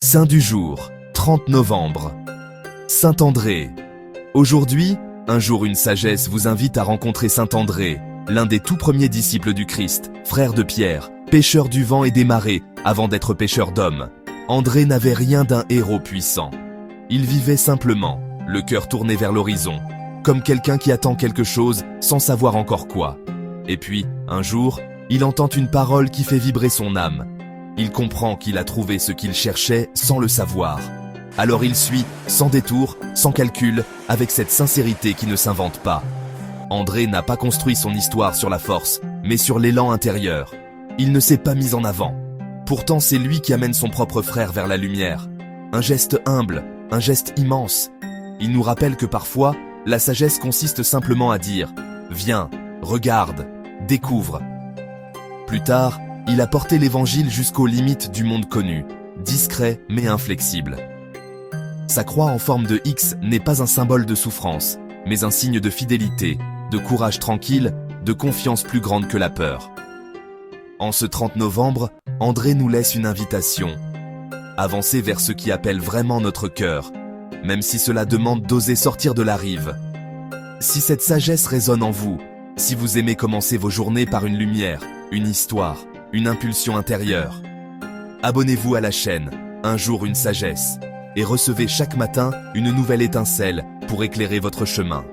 Saint du jour, 30 novembre. Saint André. Aujourd'hui, un jour une sagesse vous invite à rencontrer Saint André, l'un des tout premiers disciples du Christ, frère de Pierre, pêcheur du vent et des marées, avant d'être pêcheur d'hommes. André n'avait rien d'un héros puissant. Il vivait simplement, le cœur tourné vers l'horizon, comme quelqu'un qui attend quelque chose sans savoir encore quoi. Et puis, un jour, il entend une parole qui fait vibrer son âme. Il comprend qu'il a trouvé ce qu'il cherchait sans le savoir. Alors il suit, sans détour, sans calcul, avec cette sincérité qui ne s'invente pas. André n'a pas construit son histoire sur la force, mais sur l'élan intérieur. Il ne s'est pas mis en avant. Pourtant c'est lui qui amène son propre frère vers la lumière. Un geste humble, un geste immense. Il nous rappelle que parfois, la sagesse consiste simplement à dire « Viens, regarde, découvre ». Plus tard, il a porté l'évangile jusqu'aux limites du monde connu, discret mais inflexible. Sa croix en forme de X n'est pas un symbole de souffrance, mais un signe de fidélité, de courage tranquille, de confiance plus grande que la peur. En ce 30 novembre, André nous laisse une invitation. Avancer vers ce qui appelle vraiment notre cœur, même si cela demande d'oser sortir de la rive. Si cette sagesse résonne en vous, si vous aimez commencer vos journées par une lumière, une histoire, une impulsion intérieure, abonnez-vous à la chaîne, Un jour une sagesse, et recevez chaque matin une nouvelle étincelle pour éclairer votre chemin.